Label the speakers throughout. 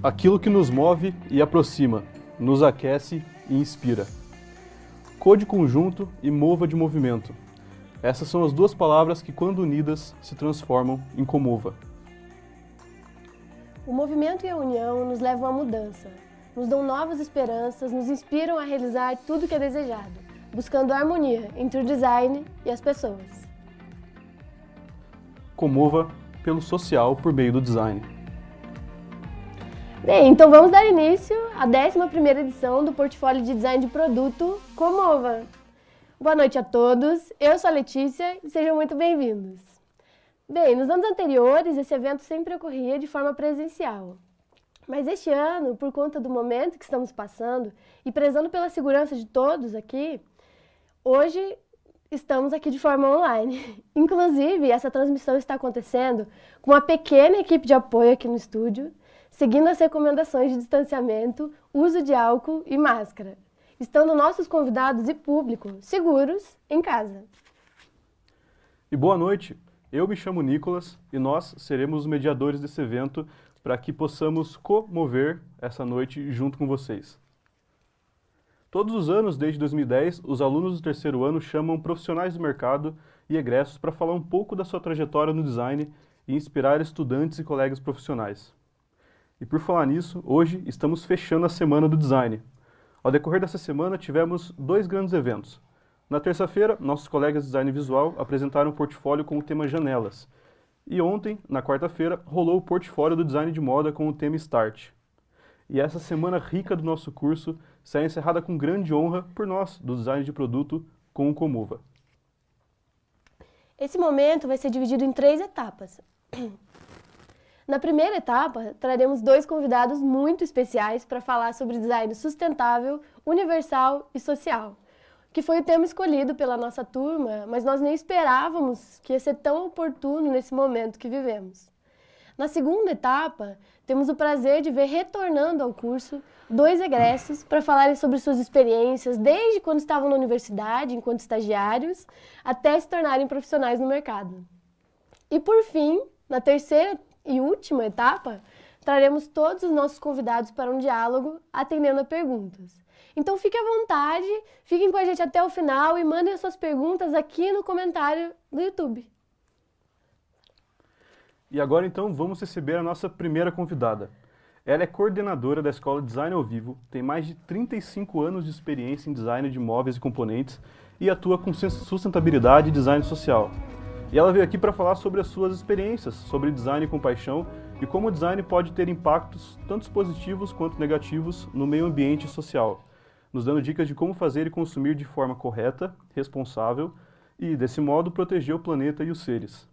Speaker 1: Aquilo que nos move e aproxima, nos aquece e inspira. Code conjunto e mova de movimento. Essas são as duas palavras que, quando unidas, se transformam em comova.
Speaker 2: O movimento e a união nos levam à mudança, nos dão novas esperanças, nos inspiram a realizar tudo o que é desejado, buscando a harmonia entre o design e as pessoas.
Speaker 1: Comova pelo social por meio do design.
Speaker 2: Bem, então vamos dar início à 11ª edição do Portfólio de Design de Produto Comova. Boa noite a todos, eu sou a Letícia e sejam muito bem-vindos. Bem, nos anos anteriores esse evento sempre ocorria de forma presencial. Mas este ano, por conta do momento que estamos passando e prezando pela segurança de todos aqui, hoje estamos aqui de forma online. Inclusive, essa transmissão está acontecendo com uma pequena equipe de apoio aqui no estúdio, seguindo as recomendações de distanciamento, uso de álcool e máscara, estando nossos convidados e público seguros em casa.
Speaker 1: E boa noite, eu me chamo Nicolas e nós seremos os mediadores desse evento para que possamos comover essa noite junto com vocês. Todos os anos, desde 2010, os alunos do terceiro ano chamam profissionais do mercado e egressos para falar um pouco da sua trajetória no design e inspirar estudantes e colegas profissionais. E por falar nisso, hoje estamos fechando a Semana do Design. Ao decorrer dessa semana, tivemos 2 grandes eventos. Na terça-feira, nossos colegas de design visual apresentaram um portfólio com o tema Janelas. E ontem, na quarta-feira, rolou o portfólio do design de moda com o tema Start. E essa semana rica do nosso curso será encerrada com grande honra por nós, do design de produto, com o Comova.
Speaker 2: Esse momento vai ser dividido em 3 etapas. Na primeira etapa, traremos 2 convidados muito especiais para falar sobre design sustentável, universal e social, que foi o tema escolhido pela nossa turma, mas nós nem esperávamos que ia ser tão oportuno nesse momento que vivemos. Na segunda etapa, temos o prazer de ver retornando ao curso 2 egressos para falarem sobre suas experiências desde quando estavam na universidade, enquanto estagiários, até se tornarem profissionais no mercado. E por fim, na terceira e última etapa, traremos todos os nossos convidados para um diálogo atendendo a perguntas. Então fiquem à vontade, fiquem com a gente até o final e mandem as suas perguntas aqui no comentário do YouTube.
Speaker 1: E agora então vamos receber a nossa primeira convidada. Ela é coordenadora da Escola Design ao Vivo, tem mais de 35 anos de experiência em design de móveis e componentes e atua com sustentabilidade e design social. E ela veio aqui para falar sobre as suas experiências, sobre design com paixão e como o design pode ter impactos tanto positivos quanto negativos no meio ambiente e social, nos dando dicas de como fazer e consumir de forma correta, responsável e, desse modo, proteger o planeta e os seres.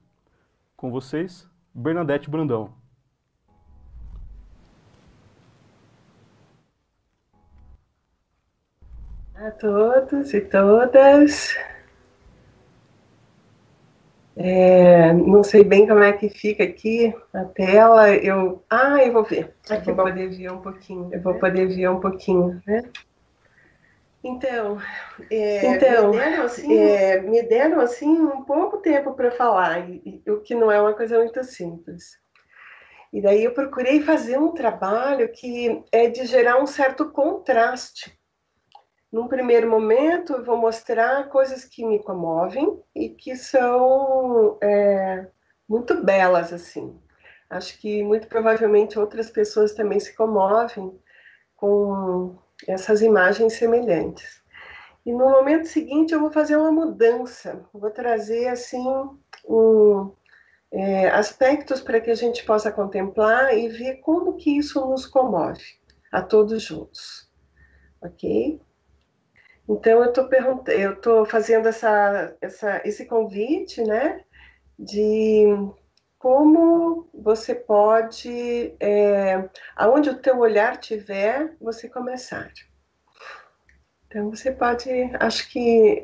Speaker 1: Com vocês, Bernadette Brandão.
Speaker 3: Olá a todos e todas. Não sei bem como é que fica aqui a tela. Eu vou ver.
Speaker 2: Aqui
Speaker 3: eu vou poder ver um pouquinho. Eu vou poder ver um pouquinho, né? Então, me deram assim um pouco tempo para falar, o que não é uma coisa muito simples. E daí eu procurei fazer um trabalho que é de gerar um certo contraste. Num primeiro momento, eu vou mostrar coisas que me comovem e que são muito belas, assim. Acho que, muito provavelmente, outras pessoas também se comovem com essas imagens semelhantes. E no momento seguinte, eu vou fazer uma mudança. Vou trazer, assim, aspectos para que a gente possa contemplar e ver como que isso nos comove, a todos juntos. Ok? Então, eu estou fazendo esse convite, né, de como você pode, aonde o teu olhar estiver, você começar. Então, você pode, acho que,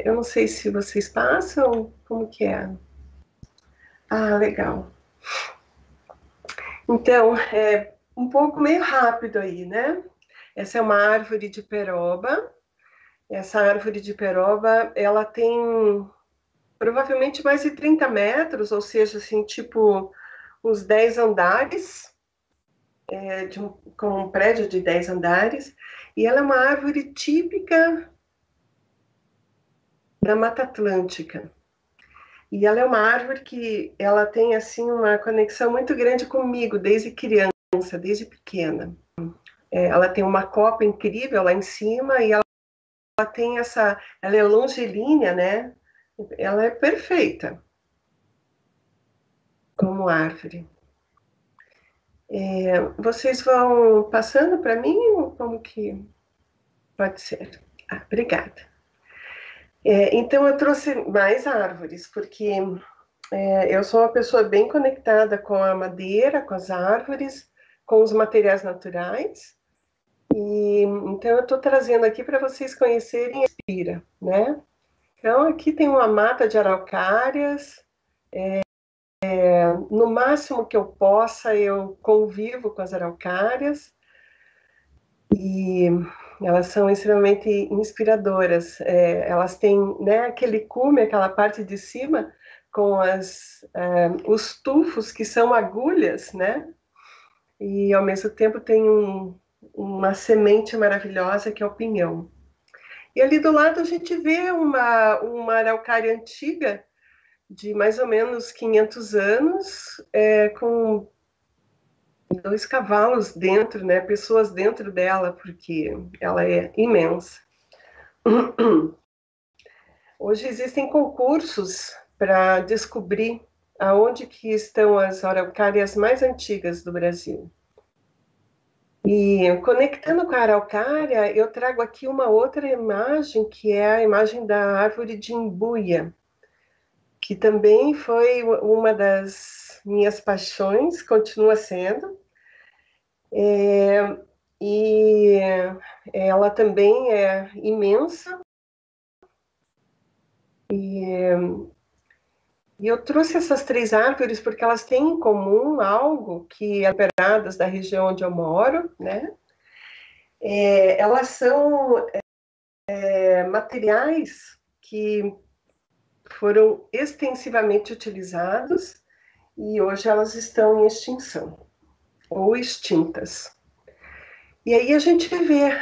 Speaker 3: eu não sei se vocês passam, como que é? Ah, legal. Então, um pouco meio rápido aí, né? Essa é uma árvore de peroba. Essa árvore de peroba, ela tem provavelmente mais de 30 metros, ou seja, assim, tipo uns 10 andares. com um prédio de 10 andares, e ela é uma árvore típica da Mata Atlântica. E ela é uma árvore que ela tem assim uma conexão muito grande comigo desde criança, desde pequena. Ela tem uma copa incrível lá em cima e ela tem ela é longilínea, né? Ela é perfeita como árvore. Vocês vão passando para mim ou como que pode ser? Obrigada. Então eu trouxe mais árvores porque eu sou uma pessoa bem conectada com a madeira, com as árvores, com os materiais naturais. E então eu estou trazendo aqui para vocês conhecerem a Espira, né? Então aqui tem uma mata de araucárias. No máximo que eu possa, eu convivo com as araucárias e elas são extremamente inspiradoras. Elas têm, né, aquele cume, aquela parte de cima com os tufos que são agulhas, né? E ao mesmo tempo tem uma semente maravilhosa que é o pinhão. E ali do lado a gente vê uma araucária antiga de mais ou menos 500 anos, com 2 cavalos dentro, né? Pessoas dentro dela, porque ela é imensa. Hoje existem concursos para descobrir aonde que estão as araucárias mais antigas do Brasil. E conectando com a araucária, eu trago aqui uma outra imagem, que é a imagem da árvore de imbuia, que também foi uma das minhas paixões, continua sendo. E ela também é imensa. E eu trouxe essas 3 árvores porque elas têm em comum algo que é operadas da região onde eu moro, né? Elas são materiais que foram extensivamente utilizados e hoje elas estão em extinção ou extintas. E aí a gente vê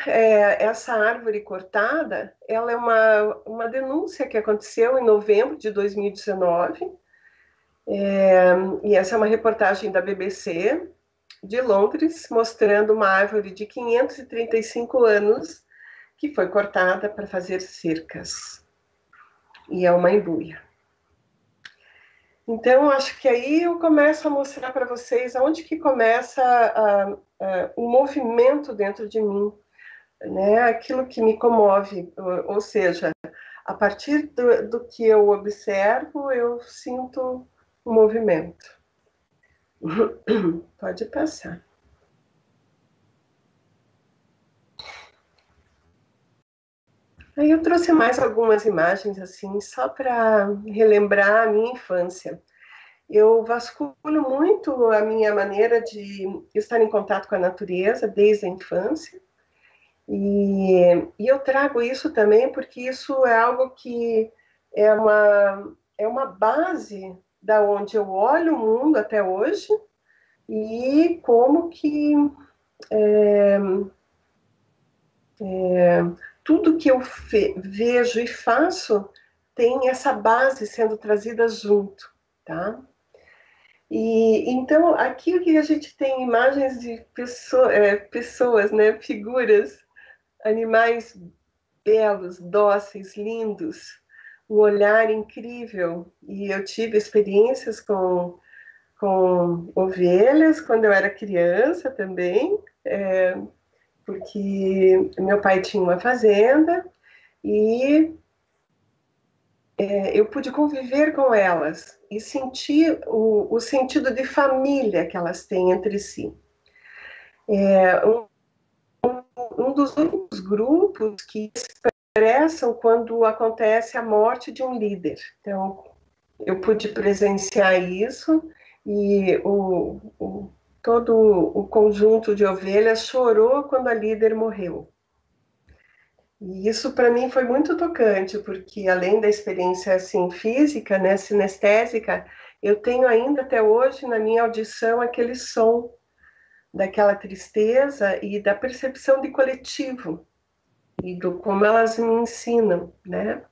Speaker 3: essa árvore cortada, ela é uma denúncia que aconteceu em novembro de 2019, e essa é uma reportagem da BBC de Londres, mostrando uma árvore de 535 anos que foi cortada para fazer cercas. E é uma embuia. Então, acho que aí eu começo a mostrar para vocês aonde que começa o movimento dentro de mim, né? Aquilo que me comove, ou seja, a partir do que eu observo, eu sinto o movimento. Pode passar. Aí eu trouxe mais algumas imagens, assim, só para relembrar a minha infância. Eu vasculho muito a minha maneira de estar em contato com a natureza desde a infância. E eu trago isso também porque isso é algo que é uma base da onde eu olho o mundo até hoje e como que tudo que eu vejo e faço tem essa base sendo trazida junto, tá? E então aqui que a gente tem imagens de pessoas, né, figuras, animais belos, dóceis, lindos, um olhar incrível. E eu tive experiências com ovelhas quando eu era criança também, porque meu pai tinha uma fazenda e eu pude conviver com elas e sentir o sentido de família que elas têm entre si. Um dos únicos grupos que expressam quando acontece a morte de um líder. Então, eu pude presenciar isso e todo o conjunto de ovelhas chorou quando a líder morreu. E isso para mim foi muito tocante, porque além da experiência assim física, né, sinestésica, eu tenho ainda até hoje na minha audição aquele som daquela tristeza e da percepção de coletivo e do como elas me ensinam, né?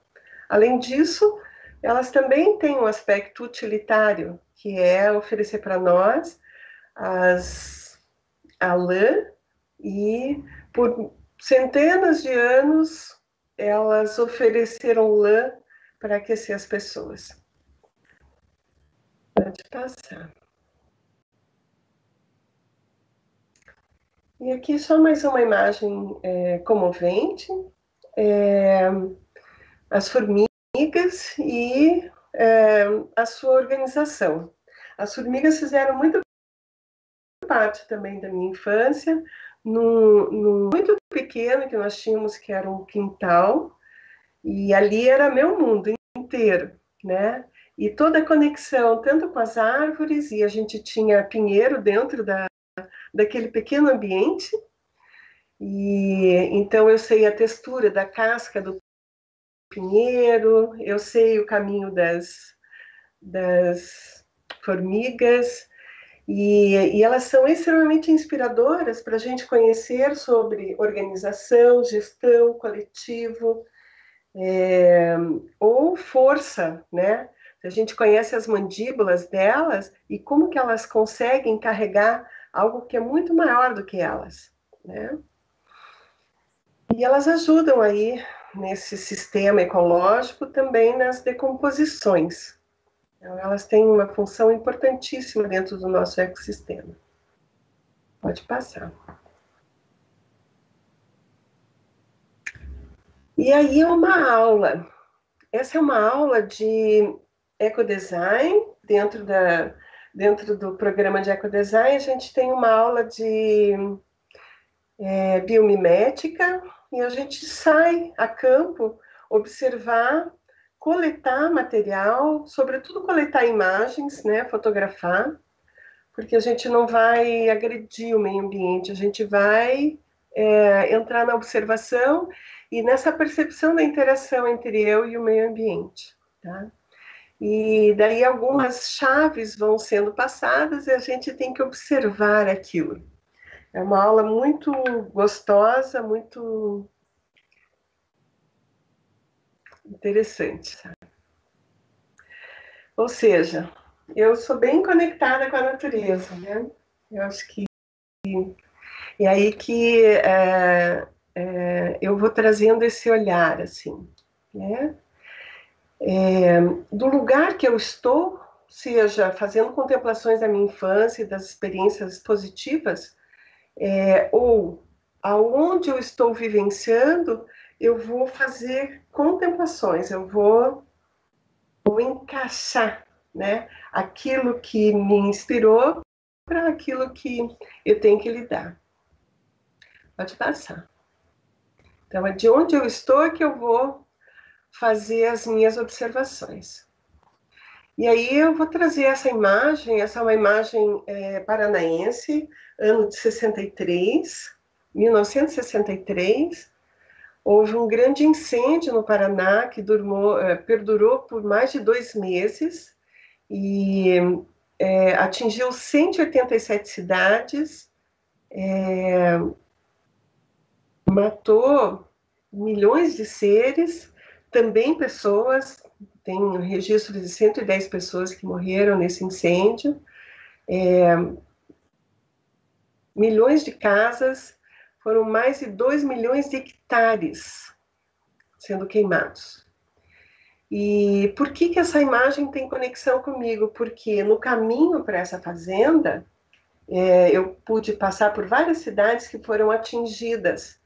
Speaker 3: Além disso, elas também têm um aspecto utilitário, que é oferecer para nós a lã, e por centenas de anos elas ofereceram lã para aquecer as pessoas. Pode passar. E aqui só mais uma imagem comovente. As formigas e a sua organização. As formigas fizeram muito parte também da minha infância, no muito pequeno que nós tínhamos, que era um quintal, e ali era meu mundo inteiro, né? E toda a conexão, tanto com as árvores, e a gente tinha pinheiro dentro daquele pequeno ambiente, e então eu sei a textura da casca do pinheiro, eu sei o caminho das formigas, e elas são extremamente inspiradoras para a gente conhecer sobre organização, gestão, coletivo, ou força, né? A gente conhece as mandíbulas delas e como que elas conseguem carregar algo que é muito maior do que elas, né? E elas ajudam aí nesse sistema ecológico também nas decomposições. Então, elas têm uma função importantíssima dentro do nosso ecossistema. Pode passar. E aí é uma aula. Essa é uma aula de ecodesign. Dentro do programa de ecodesign, a gente tem uma aula de biomimética, e a gente sai a campo observar, coletar material, sobretudo coletar imagens, né, fotografar, porque a gente não vai agredir o meio ambiente, a gente vai entrar na observação e nessa percepção da interação entre eu e o meio ambiente, tá? E daí algumas chaves vão sendo passadas e a gente tem que observar aquilo. É uma aula muito gostosa, muito interessante, sabe? Ou seja, eu sou bem conectada com a natureza, né? Eu acho que é aí que eu vou trazendo esse olhar, assim, né? Do lugar que eu estou, seja fazendo contemplações da minha infância e das experiências positivas, ou aonde eu estou vivenciando, eu vou fazer contemplações, eu vou encaixar, né, aquilo que me inspirou para aquilo que eu tenho que lidar. Pode passar. Então, é de onde eu estou que eu vou fazer as minhas observações. E aí eu vou trazer essa é uma imagem paranaense, ano de 63, 1963. Houve um grande incêndio no Paraná que perdurou por mais de 2 meses e atingiu 187 cidades, matou milhões de seres, também pessoas, tem registro de 110 pessoas que morreram nesse incêndio, milhões de casas, foram mais de 2 milhões de hectares sendo queimados. E por que essa imagem tem conexão comigo? Porque no caminho para essa fazenda, eu pude passar por várias cidades que foram atingidas.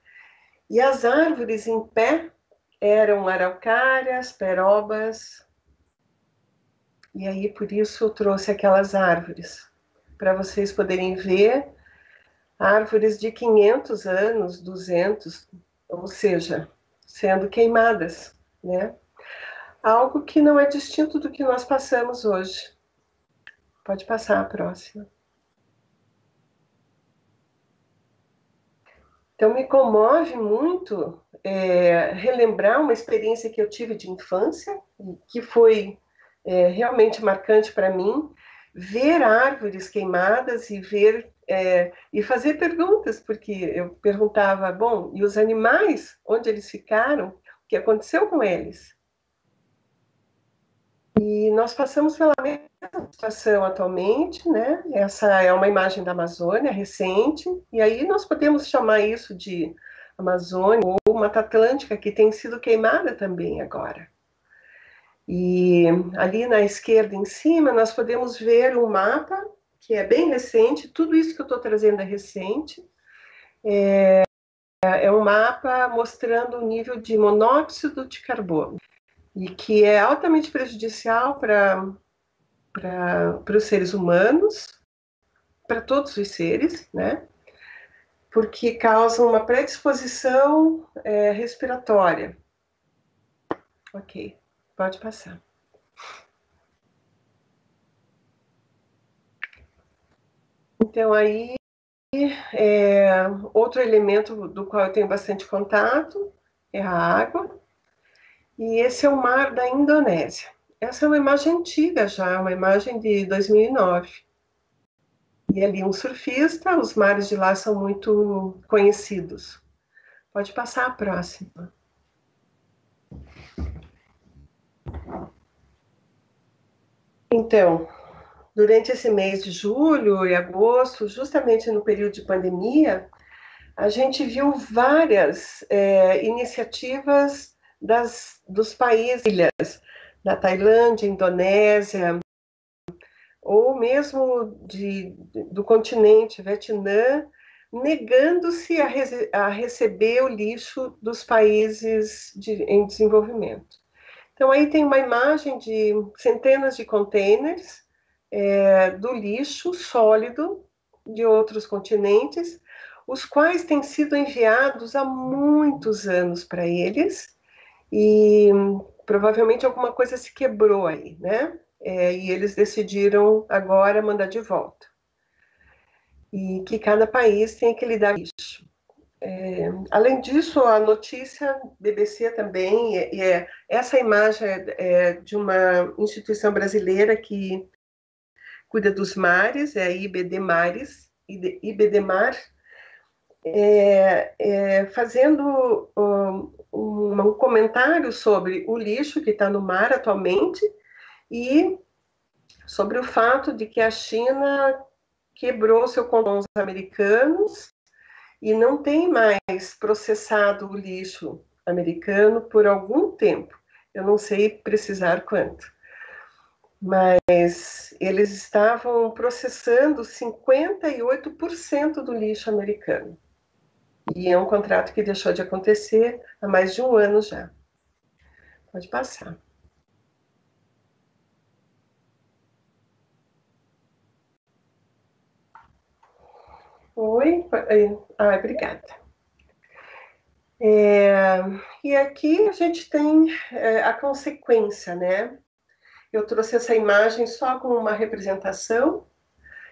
Speaker 3: E as árvores em pé eram araucárias, perobas. E aí, por isso, eu trouxe aquelas árvores, para vocês poderem ver árvores de 500 anos, 200, ou seja, sendo queimadas, né? Algo que não é distinto do que nós passamos hoje. Pode passar a próxima. Então, me comove muito relembrar uma experiência que eu tive de infância, que foi realmente marcante para mim, ver árvores queimadas e ver e fazer perguntas, porque eu perguntava, bom, e os animais, onde eles ficaram? O que aconteceu com eles? E nós passamos pela mesma situação atualmente, né? Essa é uma imagem da Amazônia recente, e aí nós podemos chamar isso de Amazônia ou Mata Atlântica, que tem sido queimada também agora. E ali na esquerda em cima nós podemos ver um mapa que é bem recente, tudo isso que eu estou trazendo é recente. É um mapa mostrando o nível de monóxido de carbono, e que é altamente prejudicial para os seres humanos, para todos os seres, né? Porque causa uma predisposição respiratória. Ok, pode passar. Então, aí, outro elemento do qual eu tenho bastante contato é a água. E esse é o mar da Indonésia. Essa é uma imagem antiga já, uma imagem de 2009. E ali um surfista, os mares de lá são muito conhecidos. Pode passar a próxima. Então, durante esse mês de julho e agosto, justamente no período de pandemia, a gente viu várias iniciativas dos países, ilhas, da Tailândia, Indonésia, ou mesmo do continente, Vietnã, negando-se a receber o lixo dos países em desenvolvimento. Então, aí tem uma imagem de centenas de containers do lixo sólido de outros continentes, os quais têm sido enviados há muitos anos para eles, e provavelmente alguma coisa se quebrou aí, né? E eles decidiram agora mandar de volta. E que cada país tem que lidar com isso. Além disso, a notícia BBC também, essa imagem é de uma instituição brasileira que cuida dos mares, é a IBD Mares, IBDMar, fazendo um comentário sobre o lixo que está no mar atualmente e sobre o fato de que a China quebrou seu contrato com os americanos e não tem mais processado o lixo americano por algum tempo. Eu não sei precisar quanto. Mas eles estavam processando 58% do lixo americano. E é um contrato que deixou de acontecer há mais de um ano já. Pode passar. Oi? Obrigada. E aqui a gente tem a consequência, né? Eu trouxe essa imagem só como uma representação.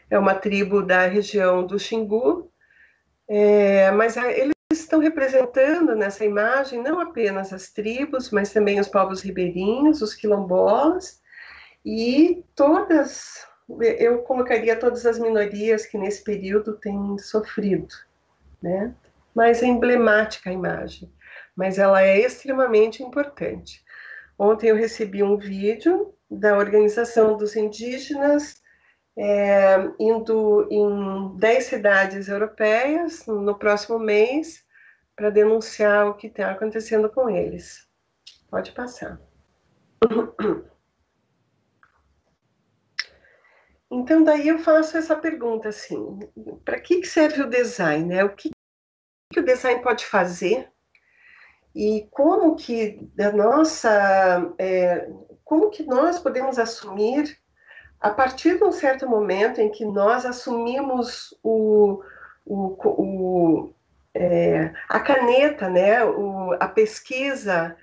Speaker 3: É uma tribo da região do Xingu, mas eles estão representando nessa imagem não apenas as tribos, mas também os povos ribeirinhos, os quilombolas, e eu colocaria todas as minorias que nesse período têm sofrido, né? Mas é emblemática a imagem, mas ela é extremamente importante. Ontem eu recebi um vídeo da Organização dos Indígenas indo em 10 cidades europeias no próximo mês para denunciar o que está acontecendo com eles. Pode passar. Então, daí eu faço essa pergunta assim, para que serve o design, né? O que o design pode fazer e como que como que nós podemos assumir a partir de um certo momento em que nós assumimos a caneta, né, a pesquisa,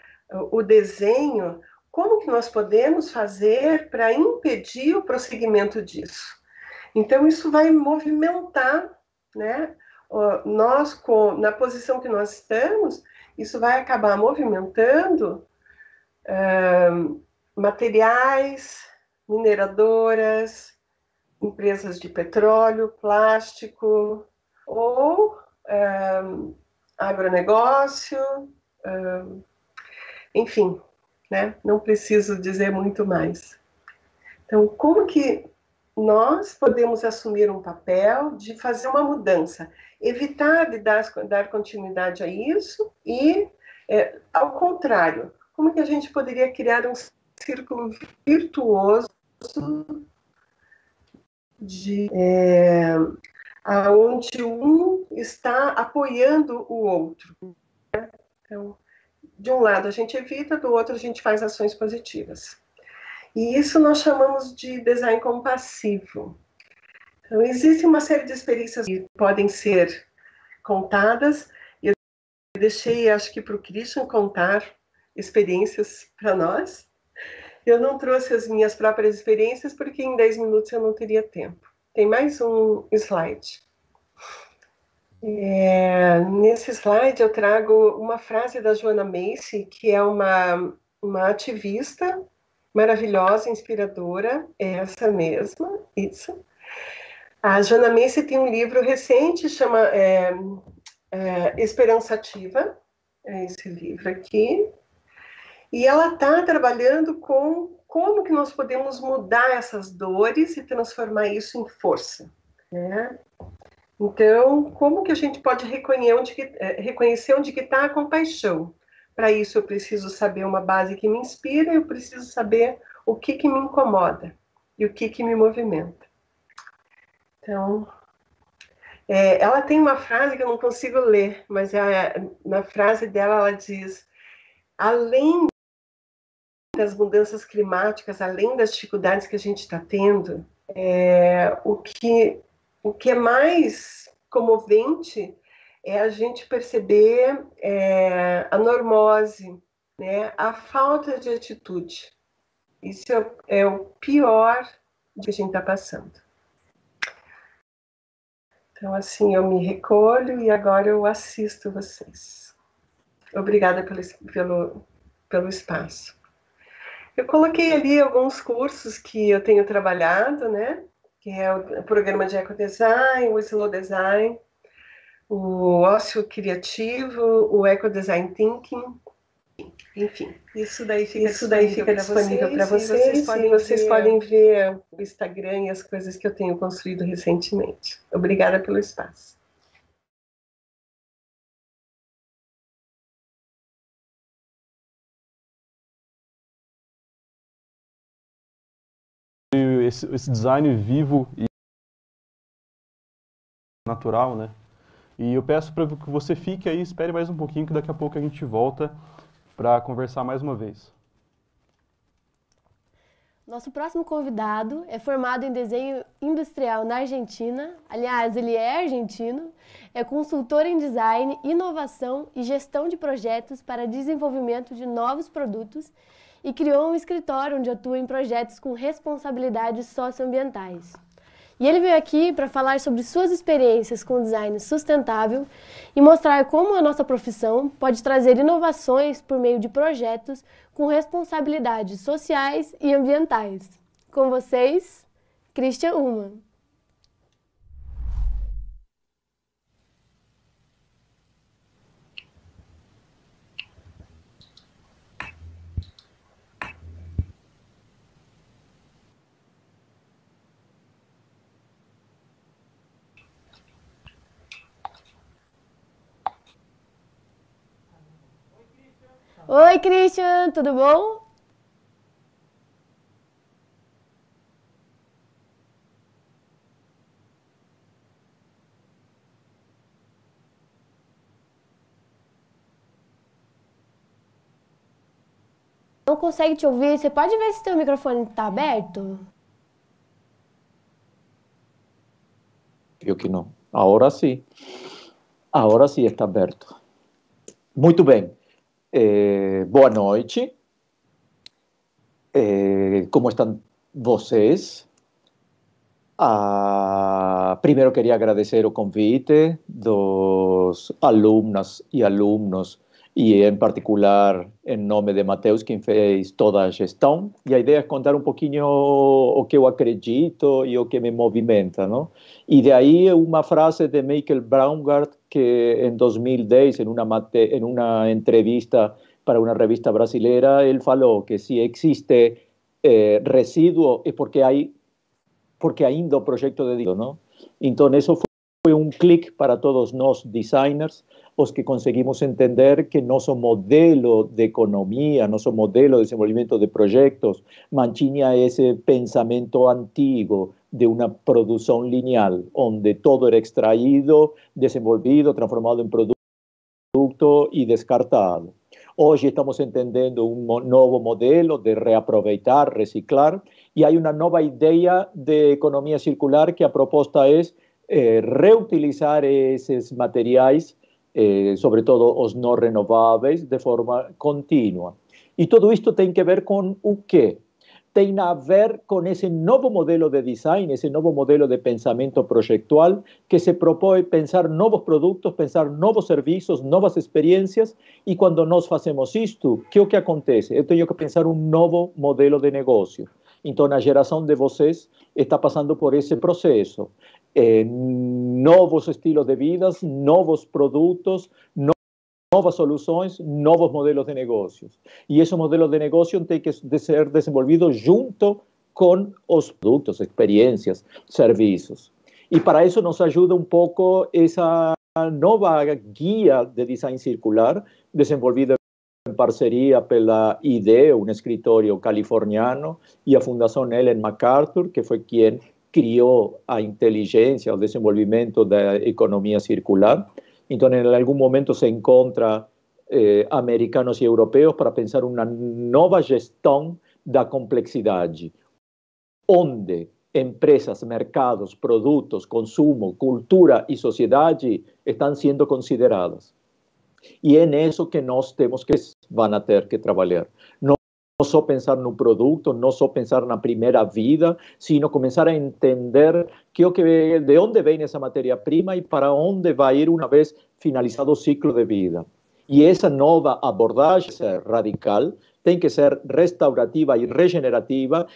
Speaker 3: o desenho, como que nós podemos fazer para impedir o prosseguimento disso? Então, isso vai movimentar, né, nós, na posição que nós estamos, isso vai acabar movimentando materiais, mineradoras, empresas de petróleo, plástico ou agronegócio, enfim, né? Não preciso dizer muito mais. Então, como que nós podemos assumir um papel de fazer uma mudança, evitar de dar continuidade a isso e, ao contrário, como que a gente poderia criar um círculo virtuoso de onde um está apoiando o outro. Então, de um lado a gente evita, do outro a gente faz ações positivas. E isso nós chamamos de design compassivo. Então, existe uma série de experiências que podem ser contadas. Eu deixei, acho que, para o Christian contar experiências para nós. Eu não trouxe as minhas próprias experiências, porque em 10 minutos eu não teria tempo. Tem mais um slide. Nesse slide eu trago uma frase da Joanna Macy, que é uma ativista maravilhosa, inspiradora, essa mesma, isso. A Joanna Macy tem um livro recente, chama Esperança Ativa, é esse livro aqui, e ela está trabalhando com como que nós podemos mudar essas dores e transformar isso em força, né? Então, como que a gente pode reconhecer onde que está a compaixão? Para isso, eu preciso saber uma base que me inspira, eu preciso saber o que me incomoda e o que me movimenta. Então, ela tem uma frase que eu não consigo ler, mas na frase dela ela diz: além das mudanças climáticas, além das dificuldades que a gente está tendo, o que é mais comovente é a gente perceber a normose, né? A falta de atitude. Isso é o pior que a gente está passando. Então, assim, eu me recolho e agora eu assisto vocês. Obrigada pelo espaço. Eu coloquei ali alguns cursos que eu tenho trabalhado, né? Que é o programa de ecodesign, o slow design, o ócio criativo, o ecodesign thinking, enfim. Isso daí fica disponível para vocês e vocês podem ver o Instagram e as coisas que eu tenho construído recentemente. Obrigada pelo espaço.
Speaker 1: Esse design vivo e natural, né? E eu peço para que você fique aí, espere mais um pouquinho, que daqui a pouco a gente volta para conversar mais uma vez.
Speaker 2: Nosso próximo convidado é formado em desenho industrial na Argentina. Aliás, ele é argentino, é consultor em design, inovação e gestão de projetos para desenvolvimento de novos produtos e criou um escritório onde atua em projetos com responsabilidades socioambientais. E ele veio aqui para falar sobre suas experiências com design sustentável e mostrar como a nossa profissão pode trazer inovações por meio de projetos com responsabilidades sociais e ambientais. Com vocês, Christian Ullmann. Oi, Christian, tudo bom? Não consegue te ouvir? Você pode ver se seu microfone está aberto?
Speaker 4: Eu que não. Agora sim. Agora sim está aberto. Muito bem. Boa noite. Como estão vocês? Primeiro queria agradecer o convite dos alunas e alunos e em particular em nome de Mateus, quem fez toda a gestão. E a ideia é contar um pouquinho o que eu acredito e o que me movimenta, não? E daí uma frase de Michael Braungart, que em 2010, em uma entrevista para uma revista brasileira, ele falou que se existe resíduo é porque ainda o projeto de Dios, ¿no? Entonces eso fue un clic para todos nós designers, os que conseguimos entender que nosso modelo de economia, nosso modelo de desenvolvimento de projetos, mantinha esse pensamento antigo de uma produção lineal, onde todo era extraído, desenvolvido, transformado em produto e descartado. Hoje estamos entendendo um novo modelo de reaproveitar, reciclar, e há uma nova ideia de economia circular que a proposta é reutilizar esses materiais, sobretudo os não renováveis, de forma contínua. E tudo isto tem que ver com o quê? Tem a ver com esse novo modelo de design, esse novo modelo de pensamento projetual que se propõe pensar novos produtos, pensar novos serviços, novas experiências, e quando nós fazemos isto, o que acontece? Eu tenho que pensar um novo modelo de negócio. Então, a geração de vocês está passando por esse processo. Novos estilos de vida, novos produtos, novas soluções, novos modelos de negócios. E esse modelo de negócio tem que ser desenvolvido junto com os produtos, experiências, serviços. E para isso nos ajuda um pouco essa nova guia de design circular, desenvolvida em parceria pela IDE, um escritório californiano, e a Fundação Ellen MacArthur, que foi quem criou a inteligência, o desenvolvimento da economia circular. Então, em algum momento se encontra americanos e europeus para pensar uma nova gestão da complexidade, onde empresas, mercados, produtos, consumo, cultura e sociedade estão sendo consideradas. E é nisso que nós temos que vão ter que trabalhar. Não só pensar no produto, não só pensar na primeira vida, sino começar a entender de onde vem essa matéria-prima e para onde vai ir uma vez finalizado o ciclo de vida. E essa nova abordagem radical tem que ser restaurativa e regenerativa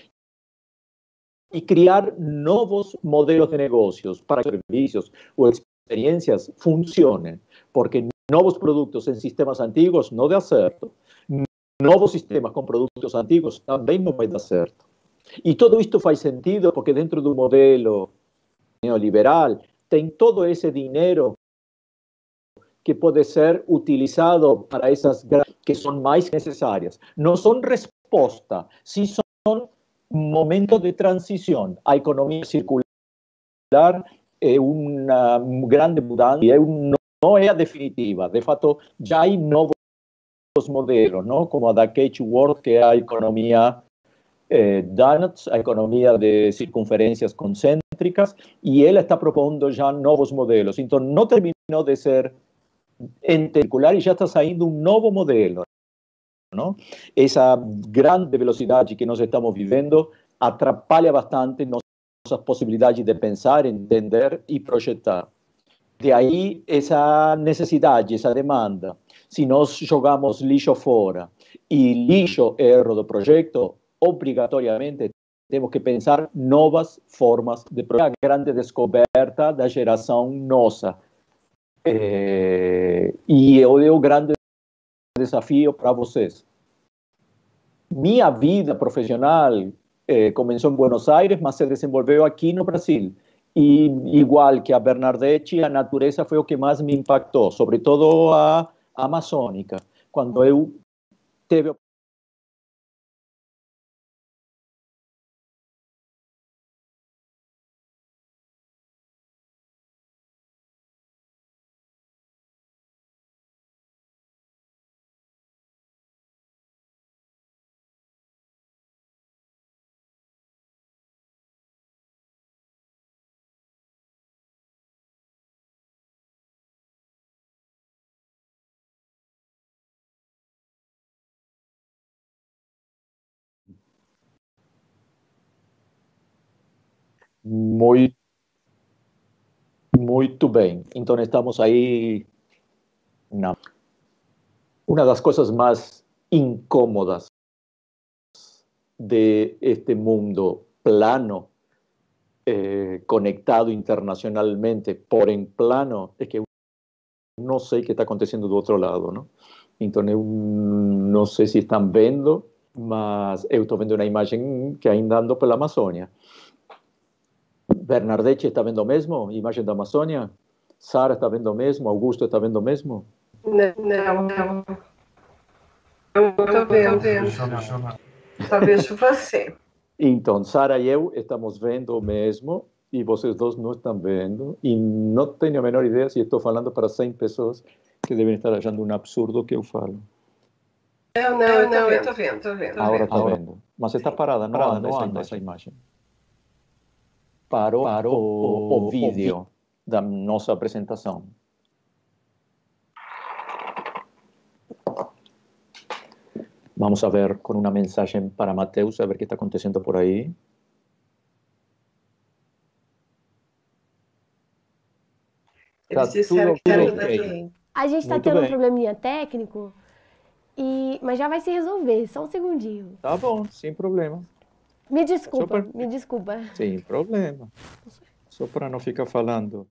Speaker 4: e criar novos modelos de negócios para que serviços ou experiências funcionem, porque novos produtos em sistemas antigos não dá certo. Novos sistemas com produtos antigos também não vai dar certo. E tudo isto faz sentido porque dentro do modelo neoliberal tem todo esse dinheiro que pode ser utilizado para essas que são mais necessárias. Não são resposta, sim são momentos de transição. A economia circular é uma grande mudança e não é a definitiva. De fato, já há novos modelos, não? Como a da Kate Ward, que é a economia donuts, a economia de circunferências concêntricas, e ela está propondo já novos modelos. Então, não terminou de ser circular e já está saindo um novo modelo, não? Essa grande velocidade que nós estamos vivendo atrapalha bastante nossas possibilidades de pensar, entender e projetar. De aí essa necessidade, essa demanda. Se nós jogamos lixo fora e lixo é erro do projeto, obrigatoriamente temos que pensar novas formas de projeto. A grande descoberta da geração nossa. E é o grande desafio para vocês. Minha vida profissional começou em Buenos Aires, mas se desenvolveu aqui no Brasil. E igual que a Bernadette, a natureza foi o que mais me impactou, sobretudo a amazônica. Quando eu teve muito, muito bem. Então estamos aí na Una de las cosas más incómodas de este mundo plano, conectado internacionalmente, por en plano, es que no sé qué está acontecendo do outro lado, não? Então, eu não sei se estão vendo, mas eu estou vendo uma imagem que ainda ando pela Amazônia. Bernardete está vendo o mesmo? Imagem da Amazônia? Sara está vendo o mesmo? Augusto está vendo o mesmo?
Speaker 3: Não. Não estou vendo. Só vejo você.
Speaker 4: Então, Sara e eu estamos vendo o mesmo e vocês dois não estão vendo. E não tenho a menor ideia se estou falando para 100 pessoas que devem estar achando um absurdo o que eu falo.
Speaker 3: Não, eu estou vendo.
Speaker 4: Agora estou vendo. Mas está parada, não anda essa imagem. Parou o vídeo da nossa apresentação. Vamos a ver com uma mensagem para Mateus, a ver o que está acontecendo por aí.
Speaker 3: Eles disseram que era tudo bem.
Speaker 2: A gente está tendo um probleminha técnico, mas já vai se resolver, só um segundinho.
Speaker 4: Tá bom, sem problema.
Speaker 2: Me desculpa.
Speaker 4: Sem problema. Só para não ficar falando.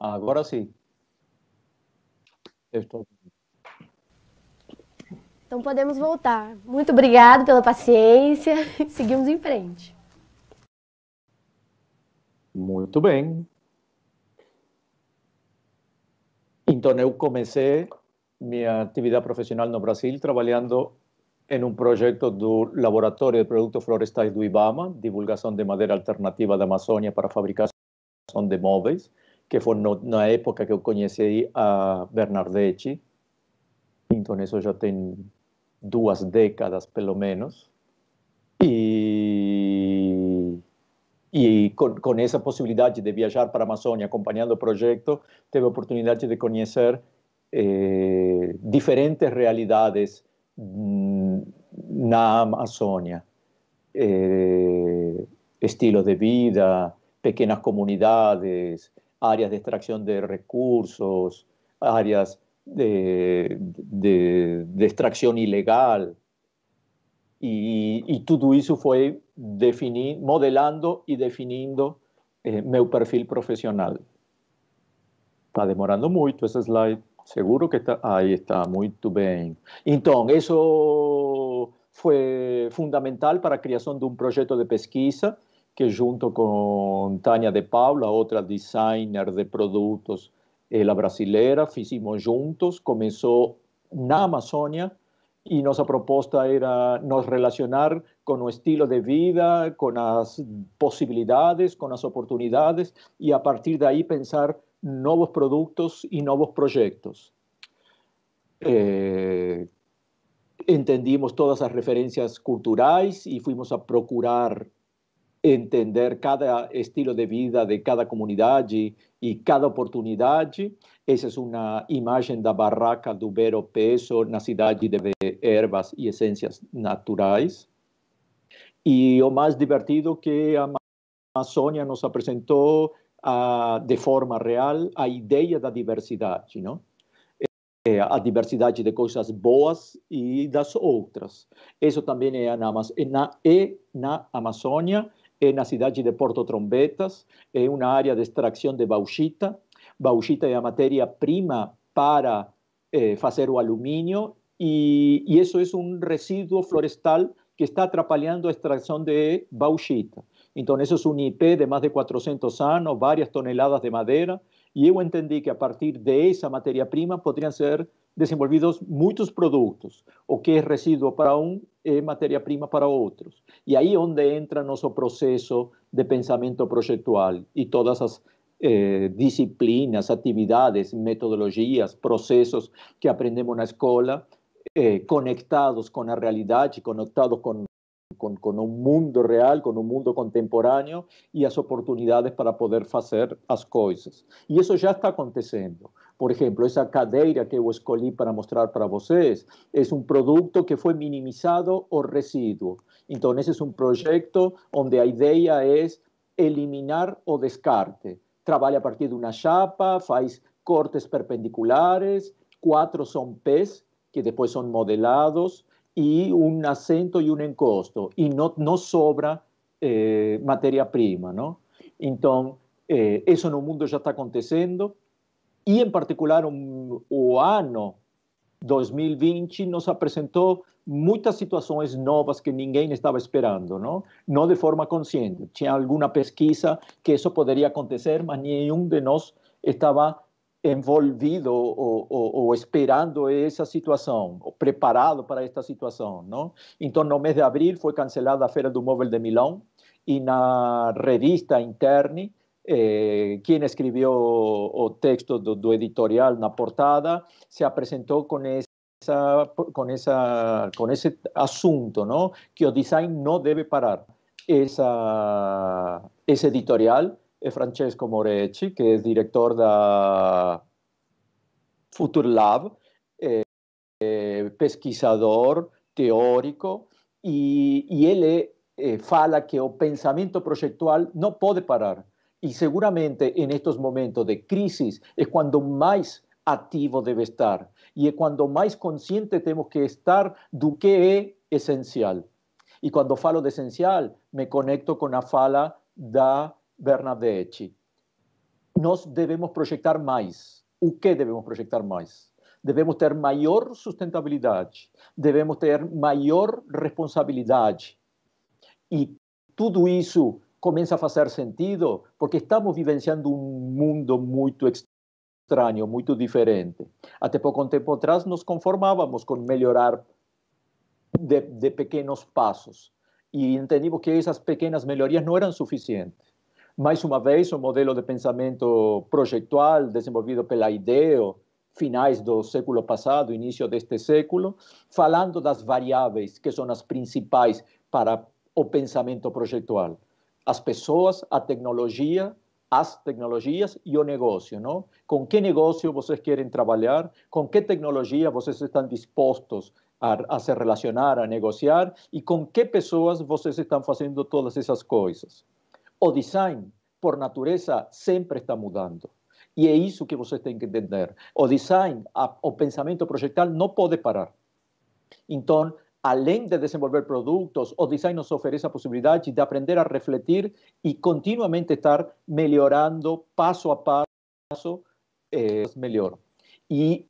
Speaker 4: Agora sim.
Speaker 2: Então podemos voltar. Muito obrigado pela paciência. Seguimos em frente.
Speaker 4: Muito bem. Então, eu comecei minha atividade profissional no Brasil trabalhando em um projeto do Laboratório de Produtos Florestais do IBAMA, divulgação de madeira alternativa da Amazônia para fabricação de móveis, que foi na época que eu conheci a Bernardete. Então, isso já tem 2 décadas, pelo menos. E com essa possibilidade de viajar para a Amazônia acompanhando o projeto, teve a oportunidade de conhecer diferentes realidades na Amazônia. Estilos de vida, pequenas comunidades, áreas de extracción de recursos, áreas de extracción ilegal. Y todo eso fue modelando y definiendo meu perfil profesional. Está demorando muito esse slide. Seguro que está. Aí está, muito bem. Então, isso foi fundamental para a criação de um projeto de pesquisa que, junto com Tânia de Paula, outra designer de produtos, ela brasileira, fizemos juntos. Começou na Amazônia e nossa proposta era nos relacionar com o estilo de vida, com as possibilidades, com as oportunidades e, a partir daí, pensar novos produtos e novos projetos. Entendimos todas as referências culturais e fomos a procurar entender cada estilo de vida de cada comunidade e cada oportunidade. Essa é uma imagem da barraca do Vero Peso na cidade de ervas e essências naturais. E o mais divertido que a Amazônia nos apresentou de forma real a ideia da diversidade, não? a diversidade de coisas boas e das outras. Isso também é na Amazônia, é na cidade de Porto Trombetas, é uma área de extração de bauxita. Bauxita é a matéria-prima para fazer o alumínio, e isso é um resíduo florestal que está atrapalhando a extração de bauxita. Então, isso é um IP de mais de 400 anos, várias toneladas de madeira, e eu entendi que a partir dessa matéria-prima poderiam ser desenvolvidos muitos produtos. O que é resíduo para um é matéria-prima para outros. E aí é onde entra nosso processo de pensamento projetual e todas as disciplinas, atividades, metodologias, processos que aprendemos na escola, conectados com a realidade, conectados com o mundo real, com o mundo contemporâneo e as oportunidades para poder fazer as coisas. E isso já está acontecendo. Por exemplo, essa cadeira que eu escolhi para mostrar para vocês é um produto que foi minimizado o resíduo. Então, esse é um projeto onde a ideia é eliminar o descarte. Trabalha a partir de uma chapa, faz cortes perpendiculares, 4 são pés, que depois são modelados, e um assento e um encosto, e não sobra matéria-prima, não? Então, isso no mundo já está acontecendo, e em particular o ano 2020 nos apresentou muitas situações novas que ninguém estava esperando, não de forma consciente. Tinha alguma pesquisa que isso poderia acontecer, mas nenhum de nós estava envolvido ou esperando essa situação, ou preparado para esta situação, não? Então, no mês de abril foi cancelada a Feira do Móvel de Milão, e na revista Interni, quem escreveu o texto do editorial na portada se apresentou com esse assunto, não? Que o design não deve parar. Esse editorial é Francesco Moretti, que é diretor da Future Lab, pesquisador, teórico, e ele fala que o pensamento projetual não pode parar. E seguramente, em estes momentos de crise, é quando mais ativo deve estar. E é quando mais consciente temos que estar do que é essencial. E quando falo de essencial, me conecto com a fala da Bernadette. Nós devemos projetar mais. O que devemos projetar mais? Devemos ter maior sustentabilidade, devemos ter maior responsabilidade. E tudo isso começa a fazer sentido porque estamos vivenciando um mundo muito estranho, muito diferente. Até pouco tempo atrás nos conformávamos com melhorar de pequenos passos. E entendimos que essas pequenas melhorias não eram suficientes. Mais uma vez, o modelo de pensamento projetual desenvolvido pela IDEO, finais do século passado, início deste século, falando das variáveis que são as principais para o pensamento projetual. As pessoas, a tecnologia, as tecnologias e o negócio, não? Com que negócio vocês querem trabalhar? Com que tecnologia vocês estão dispostos a se relacionar, a negociar? E com que pessoas vocês estão fazendo todas essas coisas? O design, por natureza, sempre está mudando. E é isso que vocês têm que entender. O design, o pensamento projetual não pode parar. Então, além de desenvolver produtos, o design nos oferece a possibilidade de aprender a refletir e continuamente estar melhorando passo a passo melhor. E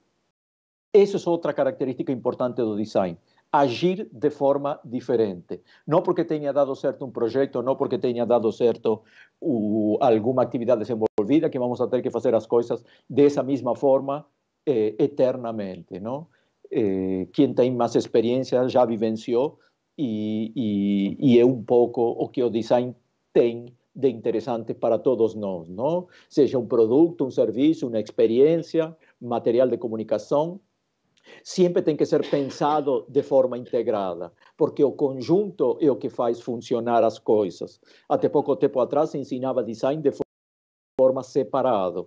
Speaker 4: essa é outra característica importante do design. Agir de forma diferente. Não porque tenha dado certo um projeto, não porque tenha dado certo alguma atividade desenvolvida, que vamos a ter que fazer as coisas dessa mesma forma eternamente, não? Quem tem mais experiência já vivenciou e é um pouco o que o design tem de interessante para todos nós, não? Seja um produto, um serviço, uma experiência, material de comunicação, sempre tem que ser pensado de forma integrada, porque o conjunto é o que faz funcionar as coisas. Até pouco tempo atrás se ensinava design de forma separada.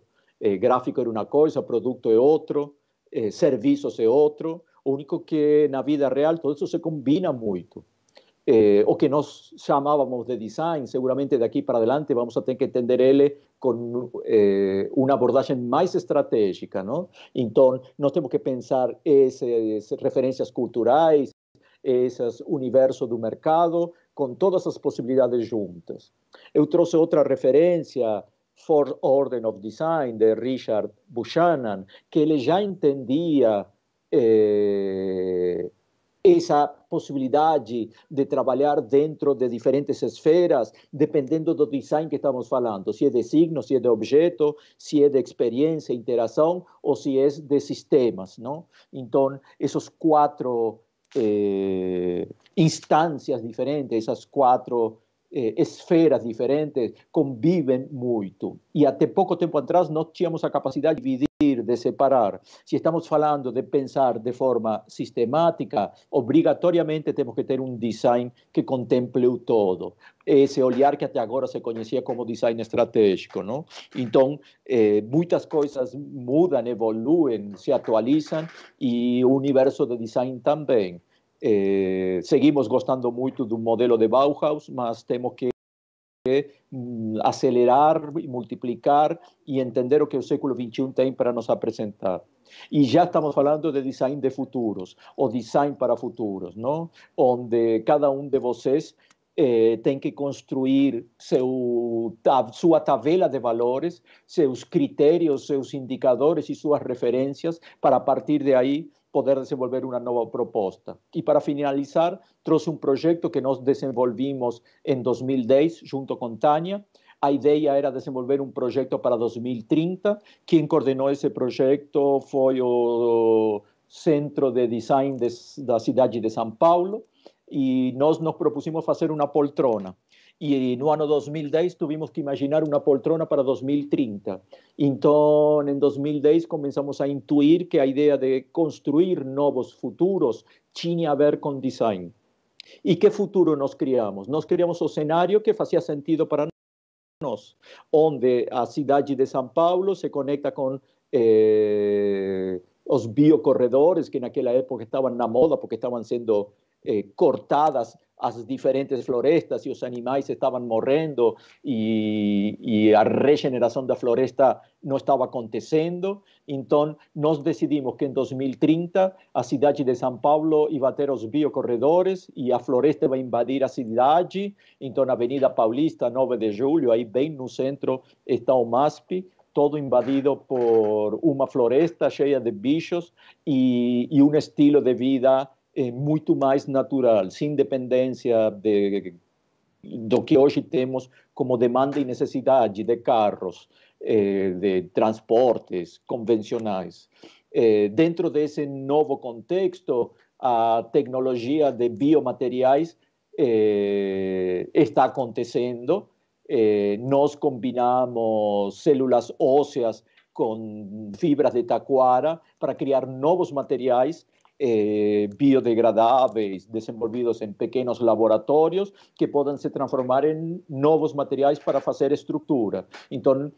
Speaker 4: Gráfico era uma coisa, produto é outro, serviços é outro. O único que na vida real tudo isso se combina muito. o que nós chamávamos de design, seguramente daqui para adelante vamos a ter que entender ele com uma abordagem mais estratégica, não? Então, nós temos que pensar essas referências culturais, esses universo do mercado, com todas as possibilidades juntas. Eu trouxe outra referência, Fourth Order of Design, de Richard Buchanan, que ele já entendia essa possibilidade de trabalhar dentro de diferentes esferas, dependendo do design que estamos falando, se é de signo, se é de objeto, se é de experiência, interação, ou se é de sistemas, não? Então, esses quatro instâncias diferentes, essas quatro esferas diferentes convivem muito. E até pouco tempo atrás nós tínhamos a capacidade de dividir, de separar. Se estamos falando de pensar de forma sistemática, obrigatoriamente temos que ter um design que contemple o todo. Esse olhar que até agora se conhecia como design estratégico, não? Então, muitas coisas mudam, evoluem, se atualizam, e o universo de design também. Seguimos gostando muito do modelo de Bauhaus, mas temos que acelerar, multiplicar e entender o que o século XXI tem para nos apresentar. E já estamos falando de design de futuros, ou design para futuros, não? Onde cada um de vocês tem que construir sua tabela de valores, seus critérios, seus indicadores e suas referências, para a partir de aí poder desenvolver uma nova proposta. E para finalizar, trouxe um projeto que nós desenvolvimos em 2010, junto com Tânia. A ideia era desenvolver um projeto para 2030. Quem coordenou esse projeto foi o Centro de Design da cidade de São Paulo, e nós nos propusemos fazer uma poltrona. E no ano 2010 tivemos que imaginar uma poltrona para 2030. Então, em 2010 começamos a intuir que a ideia de construir novos futuros tinha a ver com design. E que futuro nós criamos? Nós criamos o cenário que fazia sentido para nós, onde a cidade de São Paulo se conecta com os biocorredores, que naquela época estavam na moda, porque estavam sendo cortadas as diferentes florestas e os animais estavam morrendo e a regeneração da floresta não estava acontecendo. Então, nós decidimos que em 2030 a cidade de São Paulo ia ter os biocorredores e a floresta vai invadir a cidade. Então, na Avenida Paulista, 9 de julho, aí bem no centro está o MASP, todo invadido por uma floresta cheia de bichos e um estilo de vida muito mais natural, sem dependência do que hoje temos como demanda e necessidade de carros, de transportes convencionais. Dentro desse novo contexto, a tecnologia de biomateriais está acontecendo. Nós combinamos células ósseas com fibras de taquara para criar novos materiais biodegradáveis, desenvolvidos em pequenos laboratórios, que podem se transformar em novos materiais para fazer estrutura. Então,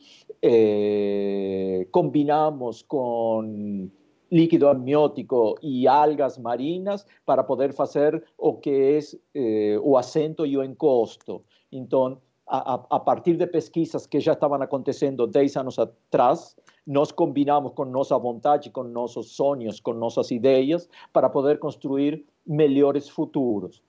Speaker 4: combinamos com líquido amniótico e algas marinas para poder fazer o que é o assento e o encosto. Então, a partir de pesquisas que já estavam acontecendo 10 anos atrás, nós combinamos com nossa vontade, com nossos sonhos, com nossas ideias, para poder construir melhores futuros.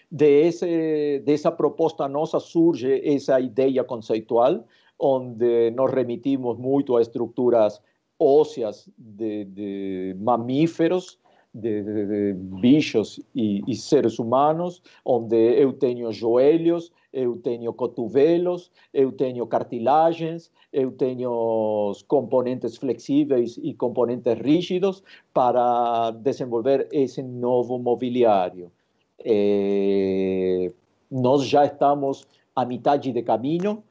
Speaker 4: Dessa proposta nossa surge essa ideia conceitual, onde nós remitimos muito a estruturas ósseas de mamíferos, de bichos e seres humanos, onde eu tenho joelhos, eu tenho cotovelos, eu tenho cartilagens, eu tenho os componentes flexíveis e componentes rígidos para desenvolver esse novo mobiliário. Nós já estamos a metade de caminho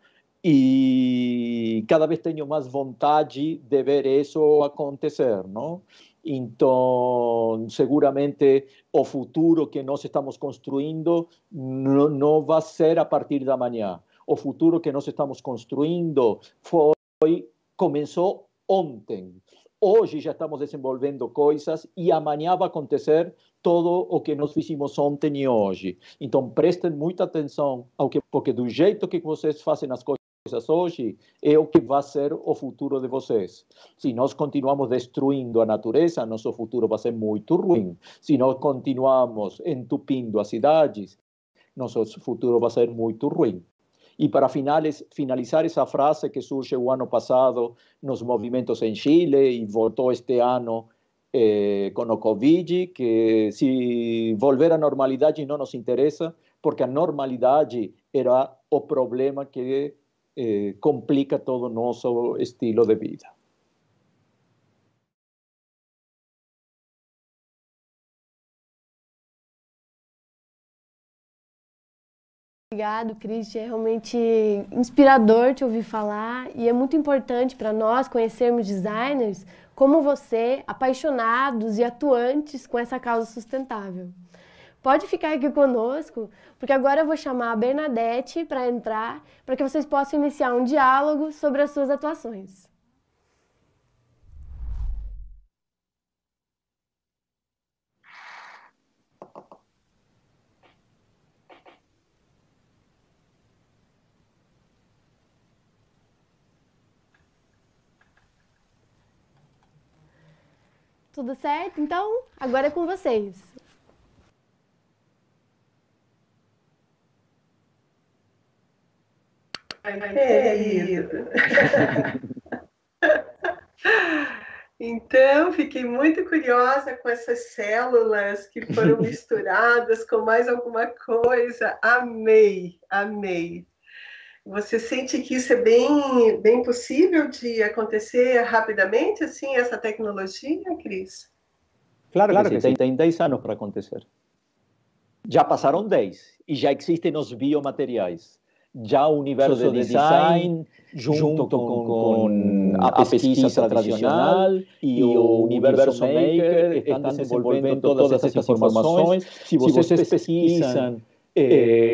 Speaker 4: e cada vez tenho mais vontade de ver isso acontecer, não? Então, seguramente, o futuro que nós estamos construindo não vai ser a partir da manhã. O futuro que nós estamos construindo começou ontem. hoje já estamos desenvolvendo coisas e amanhã vai acontecer todo o que nós fizemos ontem e hoje. Então, prestem muita atenção ao que, porque do jeito que vocês fazem as coisas hoje é o que vai ser o futuro de vocês. Se nós continuamos destruindo a natureza, nosso futuro vai ser muito ruim. Se nós continuamos entupindo as cidades, nosso futuro vai ser muito ruim. E para finalizar essa frase que surge o ano passado nos movimentos em Chile e voltou este ano com o Covid, que se volver à normalidade não nos interessa, porque a normalidade era o problema que complica todo o nosso estilo de vida.
Speaker 2: Obrigado, Cristian. É realmente inspirador te ouvir falar e é muito importante para nós conhecermos designers como você, apaixonados e atuantes com essa causa sustentável. Pode ficar aqui conosco, porque agora eu vou chamar a Bernadette para entrar, para que vocês possam iniciar um diálogo sobre as suas atuações. Tudo certo? Então, agora é com vocês.
Speaker 3: Então, fiquei muito curiosa com essas células que foram misturadas com mais alguma coisa. Amei, amei. Você sente que isso é bem possível de acontecer rapidamente, assim, essa tecnologia, Cris?
Speaker 4: Claro que sim, tem 10 anos para acontecer. Já passaram 10 e já existem os biomateriais. Já o universo de design, junto com a pesquisa tradicional e o universo maker, estão desenvolvendo todas essas informações. Se vocês pesquisam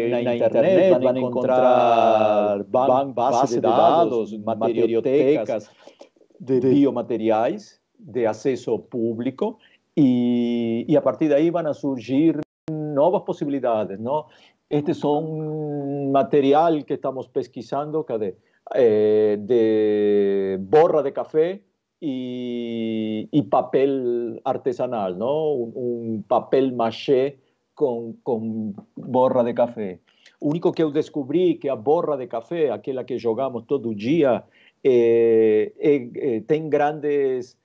Speaker 4: na internet, vão encontrar bases de dados, materiotecas de biomateriais de acesso público e a partir daí vão surgir novas possibilidades, não? Este é um material que estamos pesquisando, de borra de café e papel artesanal, não? Papel machê com borra de café. O único que eu descobri que a borra de café, aquela que jogamos todo dia, tem grandes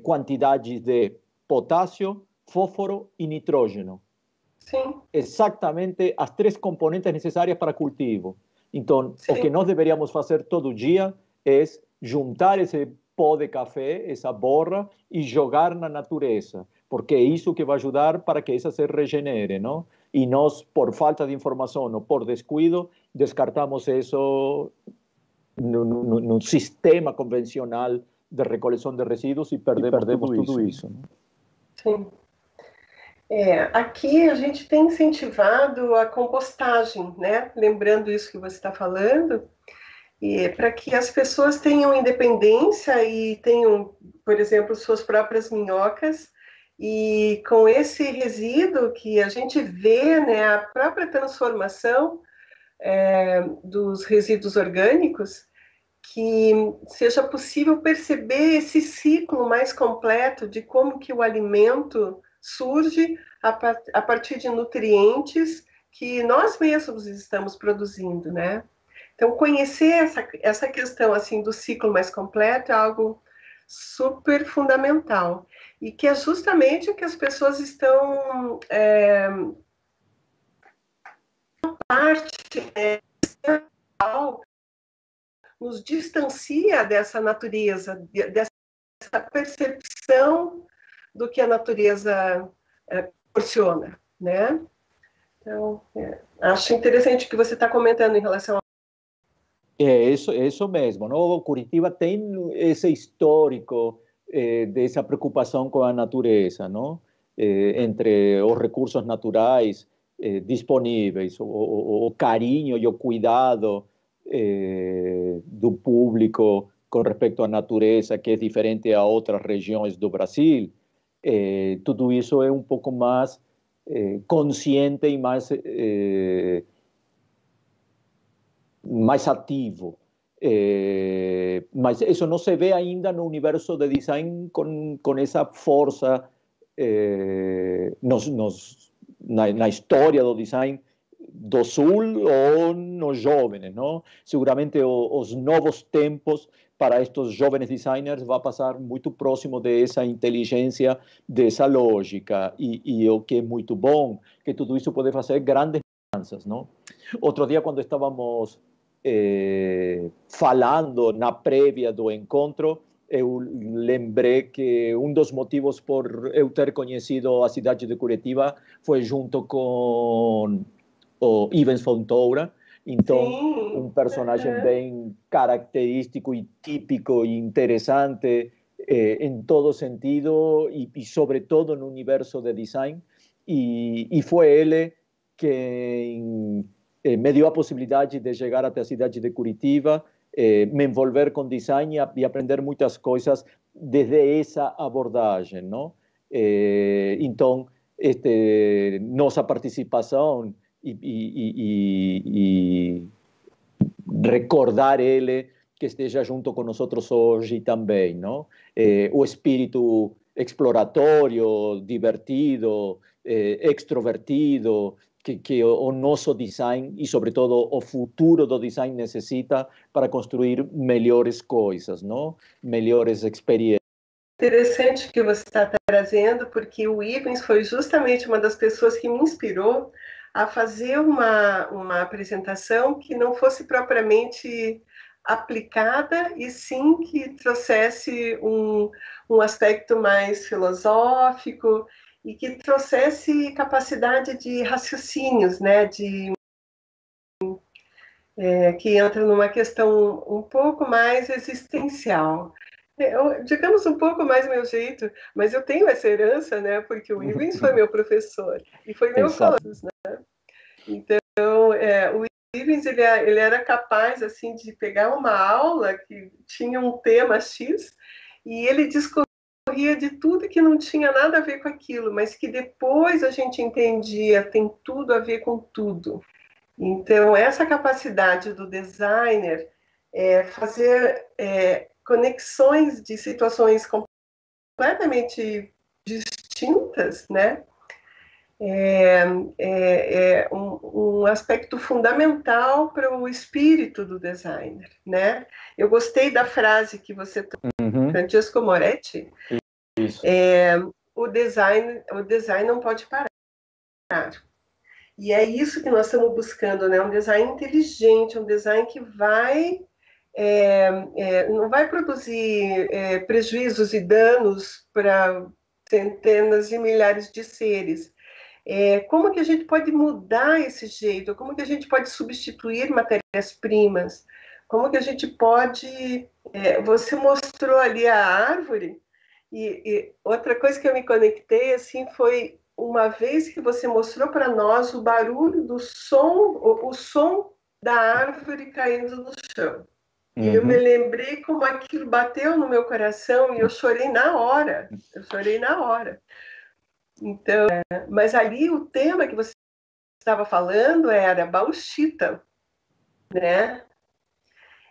Speaker 4: quantidades de potássio, fósforo e nitrógeno.
Speaker 3: Sim.
Speaker 4: Exatamente as 3 componentes necessárias para cultivo. Então, sim, o que nós deveríamos fazer todo dia é juntar esse pó de café, essa borra, e jogar na natureza, porque é isso que vai ajudar para que essa se regenere, não? E nós, por falta de informação ou por descuido, descartamos isso no sistema convencional de recoleção de resíduos e perdemos tudo isso. Não?
Speaker 3: Sim. Aqui a gente tem incentivado a compostagem, né? Lembrando isso que você está falando, e para que as pessoas tenham independência e tenham, por exemplo, suas próprias minhocas, e com esse resíduo que a gente vê, né, a própria transformação dos resíduos orgânicos, que seja possível perceber esse ciclo mais completo de como que o alimento surge a partir de nutrientes que nós mesmos estamos produzindo, né? Então, conhecer essa questão assim do ciclo mais completo é algo super fundamental e que é justamente o que as pessoas estão parte nos distancia dessa natureza, dessa percepção do que a natureza proporciona, né? Então, acho interessante o que você está comentando em relação a...
Speaker 4: Isso mesmo, não? Curitiba tem esse histórico dessa preocupação com a natureza, não? Entre os recursos naturais disponíveis, o carinho e o cuidado do público com respeito à natureza, que é diferente a outras regiões do Brasil, tudo isso é um pouco mais consciente e mais ativo. Mas isso não se vê ainda no universo de design com essa força na história do design do Sul ou nos jovens, não? Seguramente os novos tempos para estes jovens designers vai passar muito próximo dessa inteligência, dessa lógica, e o que é muito bom, que tudo isso pode fazer grandes mudanças, não? Outro dia, quando estávamos falando na prévia do encontro, eu lembrei que um dos motivos por eu ter conhecido a cidade de Curitiba foi junto com o Ivens Fontoura, então
Speaker 3: Sim.
Speaker 4: um personagem bem característico e típico e interessante em todo sentido e sobretudo no universo de design, e foi ele quem me deu a possibilidade de chegar até a cidade de Curitiba, me envolver com design e aprender muitas coisas desde essa abordagem, não? Então, nossa participação e recordar ele que esteja junto com nós hoje também, não? O espírito exploratório, divertido, extrovertido, que o nosso design e, sobretudo, o futuro do design necessita para construir melhores coisas, não? Melhores experiências.
Speaker 3: Interessante que você está trazendo, porque o Ivens foi justamente uma das pessoas que me inspirou a fazer uma apresentação que não fosse propriamente aplicada, e sim que trouxesse um aspecto mais filosófico e que trouxesse capacidade de raciocínios, né, que entra numa questão um pouco mais existencial. Digamos um pouco mais meu jeito, mas eu tenho essa herança, né, porque o Ivens foi meu professor e foi meu filósofo, né? Então, o Ivens ele era capaz assim de pegar uma aula que tinha um tema X e ele discorria de tudo que não tinha nada a ver com aquilo, mas que depois a gente entendia, tem tudo a ver com tudo. Então, essa capacidade do designer fazer conexões de situações completamente distintas, né? Um aspecto fundamental para o espírito do designer, né? Eu gostei da frase que você trouxe, Francesco Moretti.
Speaker 4: Isso.
Speaker 3: O design não pode parar. E é isso que nós estamos buscando, né? Um design inteligente, um design que não vai produzir prejuízos e danos para centenas de milhares de seres. Como que a gente pode mudar esse jeito? Como que a gente pode substituir matérias-primas? Como que a gente pode... você mostrou ali a árvore, e outra coisa que eu me conectei assim foi uma vez que você mostrou para nós o barulho do som, o som da árvore caindo no chão. E eu me lembrei como aquilo bateu no meu coração e eu chorei na hora. Então, mas ali o tema que você estava falando era bauxita, né?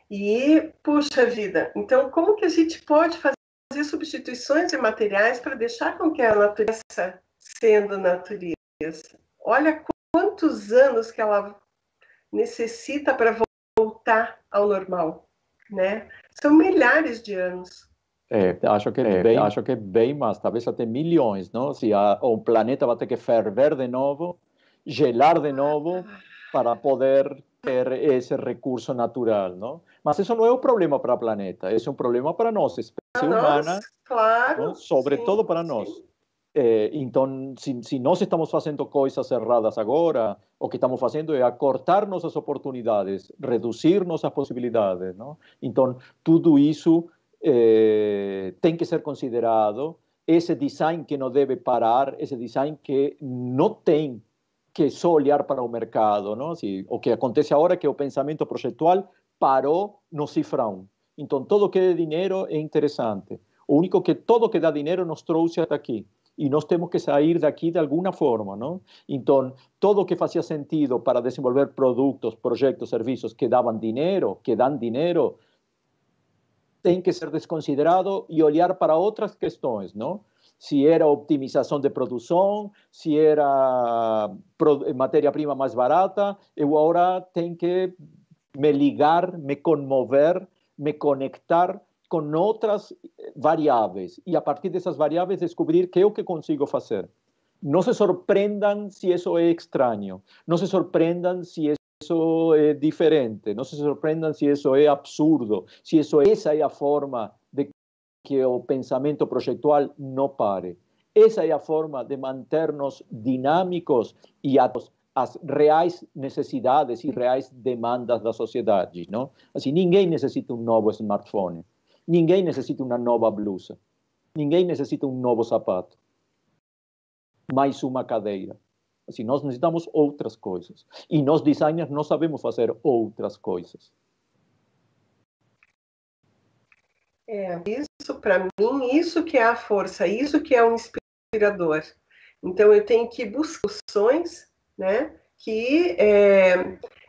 Speaker 3: E, puxa vida, então como que a gente pode fazer substituições de materiais para deixar com que a natureza sendo natureza? Olha quantos anos que ela necessita para voltar ao normal, né? São milhares de anos.
Speaker 4: Acho que é bem mais, talvez até milhões, não? Se o planeta vai ter que ferver de novo, gelar de novo, para poder ter esse recurso natural, não? Mas isso não é um problema para o planeta, esse é um problema para nós, espécie humana,
Speaker 3: claro,
Speaker 4: não? Sobretudo para nós. Então, se nós estamos fazendo coisas erradas agora, o que estamos fazendo é acortar nossas oportunidades, reduzir nossas possibilidades, não? Então, tudo isso tem que ser considerado. Esse design que não deve parar, esse design que não tem que só olhar para o mercado, não? Assim, o que acontece agora é que o pensamento projetual parou no cifrão. Então, todo que é dinheiro é interessante. O único que todo que dá dinheiro nos trouxe até aqui. E nós temos que sair daqui de alguma forma, não? Então, todo que fazia sentido para desenvolver produtos, projetos, serviços que davam dinheiro, que dão dinheiro, tem que ser desconsiderado e olhar para outras questões, não? Se era optimização de produção, se era matéria-prima mais barata, eu agora tenho que me ligar, me comover, me conectar com outras variáveis e a partir dessas variáveis descobrir que é o que consigo fazer. Não se surpreendam se isso é estranho, não se surpreendam se isso é diferente, não se surpreendam se isso é absurdo, se essa é a forma de que o pensamento projetual não pare. Essa é a forma de manter-nos dinâmicos e as reais necessidades e reais demandas da sociedade, não? Assim, ninguém necessita um novo smartphone, ninguém necessita uma nova blusa, ninguém necessita um novo sapato, mais uma cadeira. Assim, nós necessitamos outras coisas. E nós designers não sabemos fazer outras coisas.
Speaker 3: Isso para mim, isso que é a força, isso que é um inspirador. Então eu tenho que buscar soluções, né, que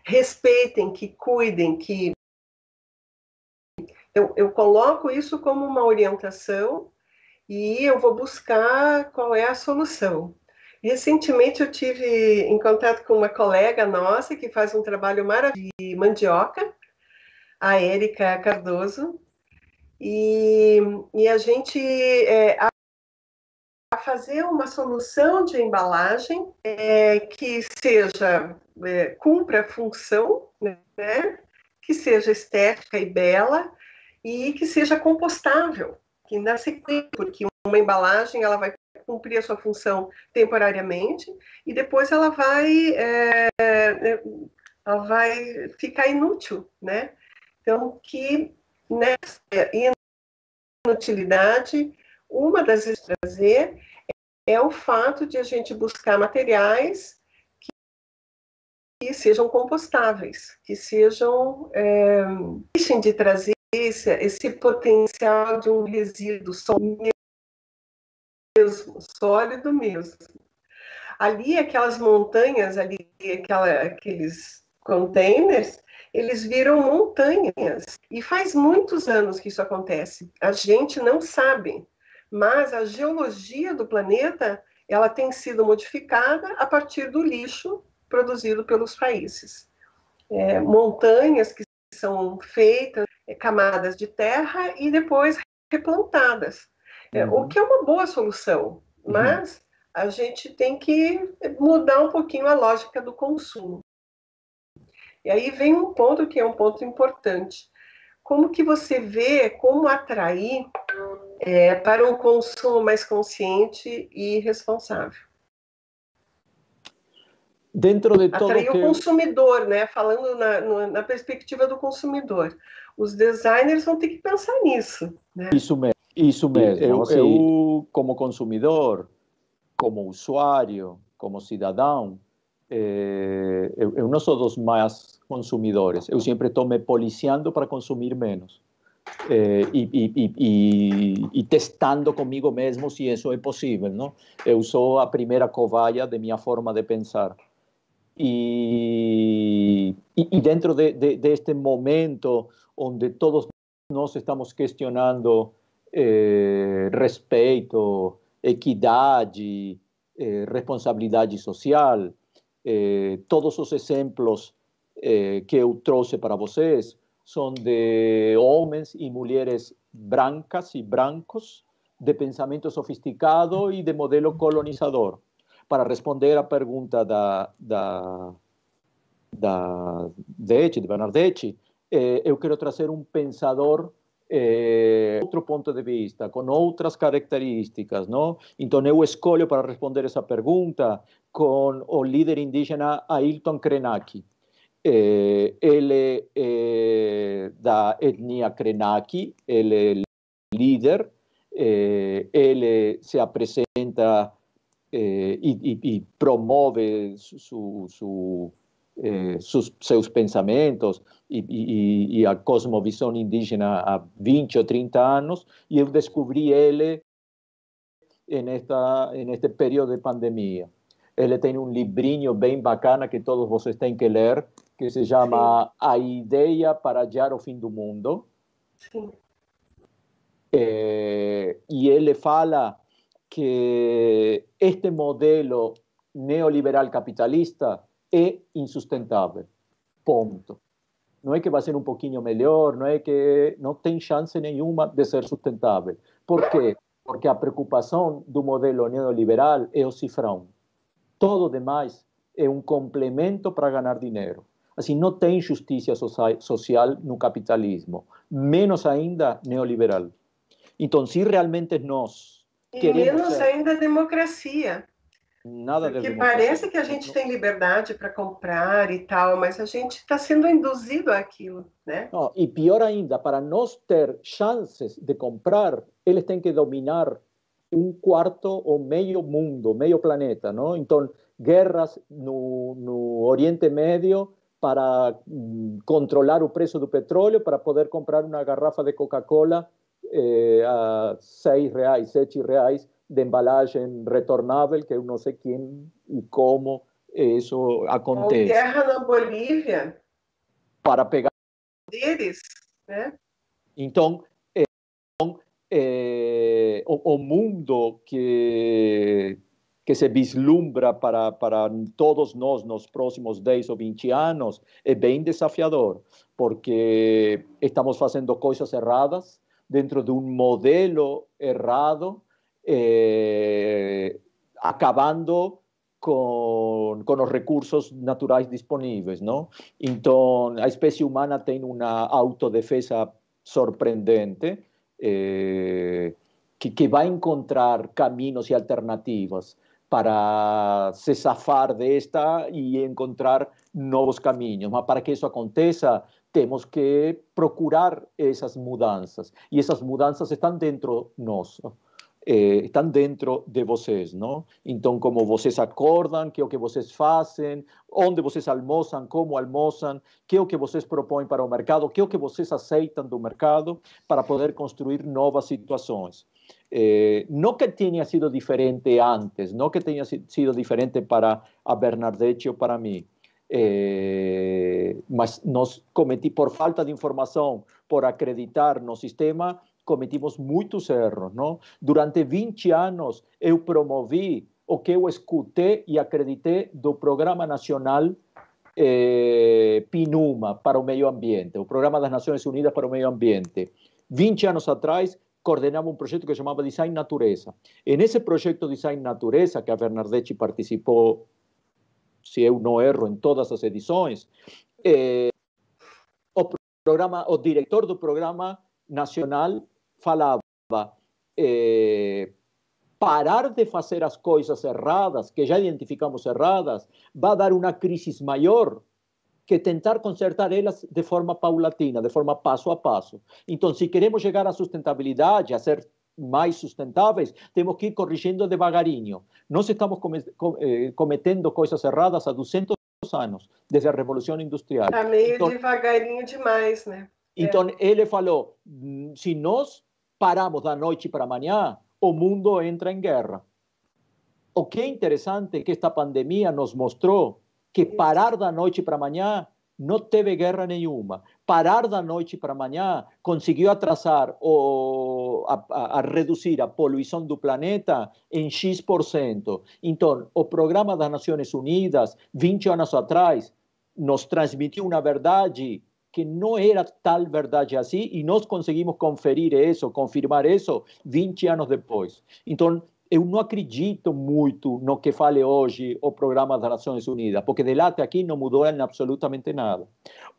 Speaker 3: respeitem, que cuidem, que eu coloco isso como uma orientação e eu vou buscar qual é a solução. Recentemente eu tive em contato com uma colega nossa que faz um trabalho maravilhoso de mandioca, a Érica Cardoso, e a gente a fazer uma solução de embalagem que seja, cumpra a função, né, que seja estética e bela, e que seja compostável, que na sequência, porque uma embalagem ela vai cumprir a sua função temporariamente e depois ela vai ficar inútil, né? Então, que nessa inutilidade, uma das vezes trazer é o fato de a gente buscar materiais que sejam compostáveis, que sejam deixem de trazer esse potencial de um resíduo sólido mesmo. Ali, aquelas montanhas, ali, aqueles containers, eles viram montanhas. E faz muitos anos que isso acontece. A gente não sabe, mas a geologia do planeta ela tem sido modificada a partir do lixo produzido pelos países. Montanhas que são feitas, camadas de terra e depois replantadas. O que é uma boa solução, mas a gente tem que mudar um pouquinho a lógica do consumo. E aí vem um ponto que é um ponto importante. Como que você vê como atrair para um consumo mais consciente e responsável?
Speaker 4: Dentro de todo
Speaker 3: atrair o consumidor, né? Falando na perspectiva do consumidor. Os designers vão ter que pensar nisso. Né?
Speaker 4: Isso mesmo. Isso mesmo. Eu, como consumidor, como usuário, como cidadão, eu não sou dos mais consumidores. Eu sempre estou me policiando para consumir menos. E testando comigo mesmo se isso é possível. Não? Eu sou a primeira cobaia de minha forma de pensar. E dentro deste momento onde todos nós estamos questionando respeito, equidade, responsabilidade social, todos os exemplos que eu trouxe para vocês são de homens e mulheres brancas e brancos, de pensamento sofisticado e de modelo colonizador. Para responder à pergunta de Bernardeschi, eu quero trazer um pensador outro ponto de vista, com outras características, não? Então eu escolho para responder essa pergunta com o líder indígena Ailton Krenak. Ele é da etnia Krenak, ele é líder, ele se apresenta e promove seus pensamentos e a cosmovisão indígena há 20 ou 30 anos, e eu descobri ele neste período de pandemia. Ele tem um livrinho bem bacana que todos vocês têm que ler, que se chama A Ideia para Adiar o Fim do Mundo.
Speaker 3: Sim.
Speaker 4: E ele fala que este modelo neoliberal capitalista é insustentável. Ponto. Não é que vai ser um pouquinho melhor, não é que não tem chance nenhuma de ser sustentável. Por quê? Porque a preocupação do modelo neoliberal é o cifrão. Todo demais é um complemento para ganhar dinheiro. Assim, não tem justiça social no capitalismo, menos ainda neoliberal. Então, se realmente nós queremos
Speaker 3: menos ainda democracia.
Speaker 4: Nada de
Speaker 3: Porque
Speaker 4: democracia.
Speaker 3: parece que a gente tem liberdade para comprar e tal, mas a gente está sendo induzido àquilo, né?
Speaker 4: Não, e pior ainda, para nós ter chances de comprar, eles têm que dominar um quarto ou meio mundo, meio planeta, não? Então, guerras no Oriente Médio para controlar o preço do petróleo, para poder comprar uma garrafa de Coca-Cola a R$6, R$7, de embalagem retornável, que eu não sei quem e como isso acontece.
Speaker 3: Ou guerra na Bolívia.
Speaker 4: Para pegar
Speaker 3: deles, né?
Speaker 4: Então, o mundo que se vislumbra para todos nós nos próximos 10 ou 20 anos é bem desafiador, porque estamos fazendo coisas erradas dentro de um modelo errado, acabando com os recursos naturais disponíveis, não? Então, a espécie humana tem uma autodefesa surpreendente, que vai encontrar caminhos e alternativas para se safar desta e encontrar novos caminhos. Mas para que isso aconteça, temos que procurar essas mudanças. E essas mudanças estão dentro de nós. Estão dentro de vocês, não? Então, como vocês acordam, que é o que vocês fazem, onde vocês almoçam, como almoçam, que é o que vocês propõem para o mercado, que é o que vocês aceitam do mercado para poder construir novas situações. Não que tenha sido diferente antes, não que tenha sido diferente para a Bernadette ou para mim, mas nós por falta de informação, por acreditar no sistema, cometimos muitos erros, não? Durante 20 anos, eu promovi o que eu escutei e acreditei do Programa Nacional PNUMA para o Meio Ambiente, o Programa das Nações Unidas para o Meio Ambiente. 20 anos atrás, coordenava um projeto que chamava Design Natureza. E nesse projeto Design Natureza, que a Bernadette participou, se eu não erro, em todas as edições, o diretor do Programa Nacional falava parar de fazer as coisas erradas, que já identificamos erradas, vai dar uma crise maior que tentar consertar elas de forma paulatina, de forma passo a passo. Então, se queremos chegar à sustentabilidade, a ser mais sustentáveis, temos que ir corrigindo devagarinho. Nós estamos cometendo coisas erradas há 200 anos, desde a Revolução Industrial.
Speaker 3: Está meio devagarinho demais, né?
Speaker 4: Então, ele falou, se nós paramos da noite para amanhã, o mundo entra em guerra. O que é interessante é que esta pandemia nos mostrou que parar da noite para amanhã não teve guerra nenhuma. Parar da noite para amanhã conseguiu atrasar a reduzir a poluição do planeta em X%. Então, o Programa das Nações Unidas, 20 anos atrás, nos transmitiu uma verdade que não era tal verdade assim, e nós conseguimos conferir isso, confirmar isso 20 anos depois. Então, eu não acredito muito no que fale hoje o Programa das Nações Unidas, porque de lá até aqui não mudou em absolutamente nada.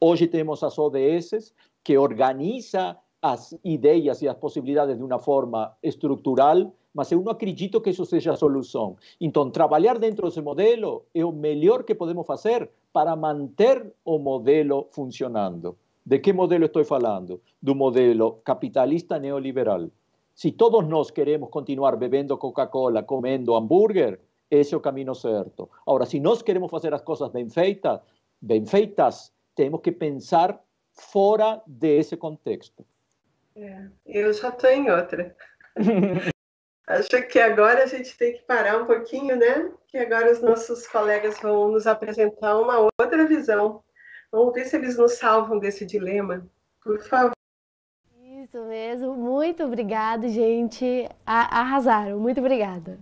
Speaker 4: Hoje temos as ODS, que organiza as ideias e as possibilidades de uma forma estrutural, mas eu não acredito que isso seja a solução. Então, trabalhar dentro desse modelo é o melhor que podemos fazer para manter o modelo funcionando. De que modelo estou falando? Do modelo capitalista neoliberal. Se todos nós queremos continuar bebendo Coca-Cola, comendo hambúrguer, esse é o caminho certo. Agora, se nós queremos fazer as coisas bem feitas, bem feitas, temos que pensar fora desse contexto.
Speaker 3: Eu já estou em outra. Acho que agora a gente tem que parar um pouquinho, né? Que agora os nossos colegas vão nos apresentar uma outra visão. Vamos ver se eles nos salvam desse dilema. Por favor.
Speaker 2: Isso mesmo. Muito obrigada, gente. Arrasaram. Muito obrigada.